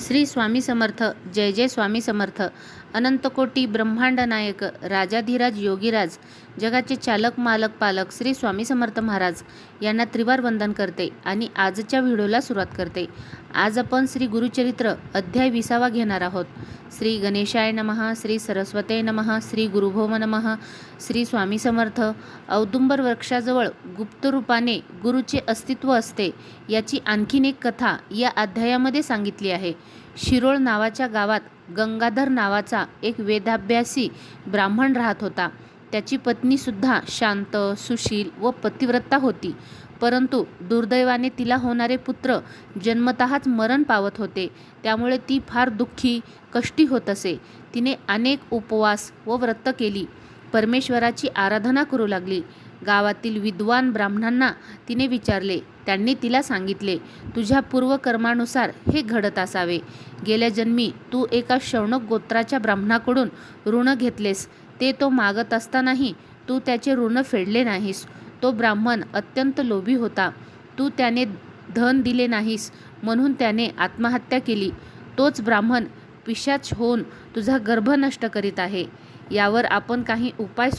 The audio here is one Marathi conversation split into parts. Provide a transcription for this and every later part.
श्री स्वामी समर्थ. जय जय स्वामी समर्थ. अनंतकोटी ब्रह्मांड नायक राजाधिराज योगीराज जगाचे चालक मालक पालक श्री स्वामी समर्थ महाराज यांना त्रिवार वंदन करते आणि आजच्या व्हिडिओला सुरुवात करते. आज आपण श्री गुरुचरित्र अध्याय 20 घेणार आहोत. श्री गणेशाय नमः. श्री सरस्वते नमः. श्री गुरुभोम नमः. श्री स्वामी समर्थ. औदुंबर वृक्षाजवळ गुप्त रूपाने गुरुचे अस्तित्व असते याची आणखीन एक कथा या अध्यायामध्ये सांगितली आहे. शिरोळ नावाच्या गावात गंगाधर नावाचा एक वेदाभ्यासी ब्राह्मण राहत होता. त्याची पत्नी सुद्धा शांत, सुशील व पतिव्रता होती. परंतु दुर्दैवाने तिला होणारे पुत्र जन्मतःच मरण पावत होते. त्यामुळे ती फार दुःखी, कष्टी होत असे. तिने अनेक उपवास व व्रत केली. परमेश्वराची आराधना करू लागली. गावातील विद्वान ब्राह्मणांना तिने विचारले. त्यांनी तिला सांगितले, तुझ्या पूर्वकर्मानुसार हे घडत असावे. गेल्या जन्मी तू एका शौनक गोत्राच्या ब्राह्मणाकडून ऋण घेतलेस. ते तो मागत असतानाही तू त्याचे ऋण फेडले नाहीस. तो ब्राह्मण अत्यंत लोभी होता. तू त्याने धन दिले नाहीस म्हणून त्याने आत्महत्या केली. तोच ब्राह्मण पिशाच होऊन तुझा गर्भ नष्ट करीत आहे. यावर आपण काही उपाय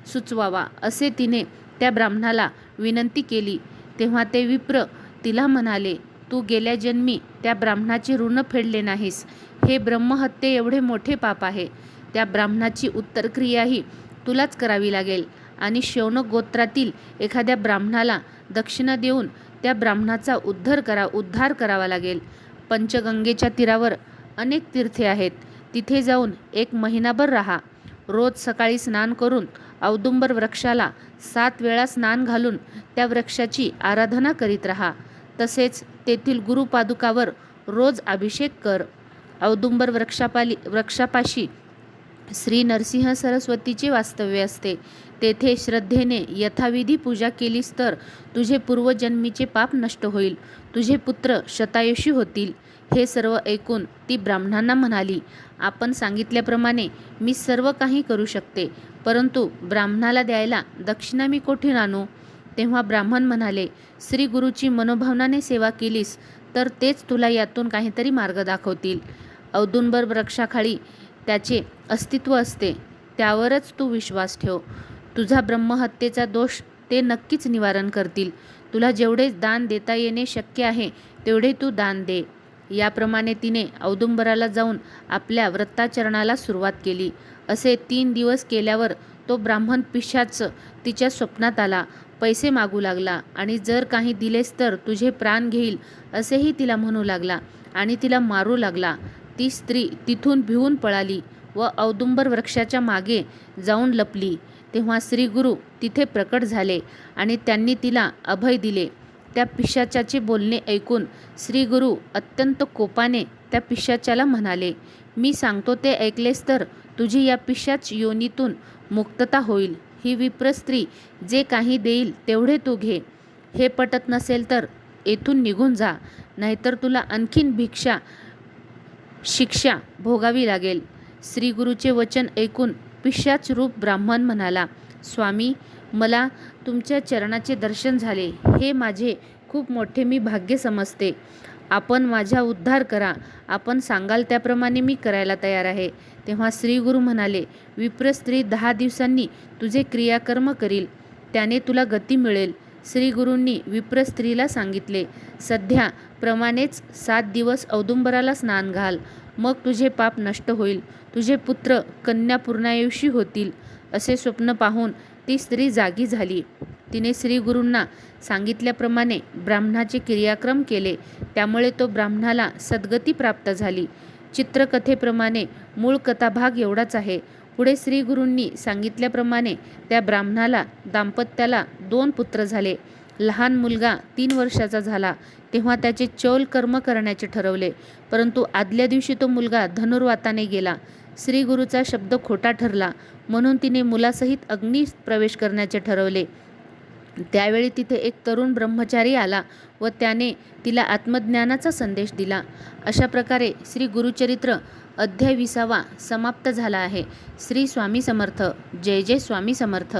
सुचवावा असे तिने त्या ब्राह्मणाला विनंती केली. तेव्हा ते विप्र तिला म्हणाले, तू गेल्या जन्मी त्या ब्राह्मणाचे ऋण फेडले नाहीस. हे ब्रह्महत्ये एवढे मोठे पाप आहे. त्या ब्राह्मणाची उत्तरक्रियाही तुलाच करावी लागेल आणि शौनक गोत्रातील एखाद्या ब्राह्मणाला दक्षिणा देऊन त्या ब्राह्मणाचा उद्धार करावा लागेल. पंचगंगेच्या तीरावर अनेक तीर्थे आहेत. तिथे जाऊन 1 महिनाभर राहा. रोज सकाळी स्नान करून औदुंबर वृक्षाला 7 वेळा स्नान घालून त्या वृक्षाची आराधना करीत राहा. तसेच तेथील गुरुपादुकावर रोज अभिषेक कर. औदुंबर वृक्षापाशी श्री नरसिंह सरस्वतीचे वास्तव्य असते. तेथे श्रद्धेने यथाविधी पूजा केलीस तर तुझे पूर्वजन्मीचे पाप नष्ट होईल. तुझे पुत्र शतायुषी होतील. हे सर्व ऐकून ती ब्राह्मणांना म्हणाली, आपण सांगितल्याप्रमाणे मी सर्व काही करू शकते, परंतु ब्राह्मणाला द्यायला दक्षिणा मी कोठून आणू? तेव्हा ब्राह्मण म्हणाले, श्री गुरुची मनोभावनाने सेवा केलीस तर तेच तुला यातून काहीतरी मार्ग दाखवतील. औदुंबर वृक्षाखाली त्याचे अस्तित्व असते. त्यावरच तू विश्वास ठेव. तुझा ब्रह्महत्येचा दोष ते नक्कीच निवारण करतील. तुला जेवढे दान देता येणे शक्य आहे तेवढे तू दान दे. याप्रमाणे तिने औदुंबराला जाऊन आपल्या व्रताचरणाला सुरुवात केली. असे 3 दिवस केल्यावर तो ब्राह्मण पिशाच तिच्या स्वप्नात आला. पैसे मागू लागला आणि जर काही दिलेस तर तुझे प्राण घेईल असेही तिला म्हणू लागला आणि तिला मारू लागला. ती स्त्री तिथून भिवून पळाली व औदुंबर वृक्षाच्या मागे जाऊन लपली. तेव्हा श्री गुरु तिथे प्रकट झाले आणि त्यांनी तिला अभय दिले. त्या पिशाचाचे बोलणे ऐकून श्री गुरु अत्यंत कोपाने त्या पिशाचाला म्हणाले, मी सांगतो ते ऐकलेस तर तुझी या पिशाच योनीतून मुक्तता होईल. ही विप्र स्त्री जे काही देईल तेवढे तू घे. हे पटत नसेल तर येथून निघून जा, नाहीतर तुला आणखीन शिक्षा भोगावी लागेल. श्री गुरुचे वचन ऐकून पिशाच रूप ब्राह्मण म्हणाला, स्वामी, मला तुमच्या चरणाचे दर्शन झाले. हे माझे खूप मोठे मी भाग्य समजते. आपण माझा उद्धार करा. आपण सांगाल त्याप्रमाणे मी करायला तयार आहे. तेव्हा श्री गुरु म्हणाले, विप्र स्त्री 10 दिवसांनी तुझे क्रियाकर्म करील. त्याने तुला गती मिळेल. श्री गुरूंनी विप्र स्त्रीला सांगितले, सध्या प्रमाणेच 7 दिवस औदुंबराला स्नान घाल. मग तुझे पाप नष्ट होईल. तुझे पुत्र कन्या पूर्णायुषी होतील. असे स्वप्न पाहून ती स्त्री जागी झाली. तिने श्री गुरूंना सांगितल्याप्रमाणे ब्राह्मणाचे क्रियाक्रम केले. त्यामुळे तो ब्राह्मणाला सद्गती प्राप्त झाली. चित्रकथेप्रमाणे मूळ कथाभाग एवढाच आहे. पुढे श्री गुरूंनी सांगितल्याप्रमाणे त्या ब्राह्मणाला दाम्पत्याला 2 पुत्र झाले. लहान मुलगा 3 वर्षाचा झाला तेव्हा त्याचे चौल कर्म करण्याचे ठरवले. परंतु आदल्या दिवशी तो मुलगा धनुर्वाताने गेला. श्री गुरुचा शब्द खोटा ठरला म्हणून तिने मुलासहित अग्नी प्रवेश करण्याचे ठरवले. त्यावेळी तिथे एक तरुण ब्रह्मचारी आला व त्याने तिला आत्मज्ञानाचा संदेश दिला. अशा प्रकारे श्री गुरुचरित्र अध्याय 20 समाप्त झाला आहे. श्री स्वामी समर्थ. जय जय स्वामी समर्थ.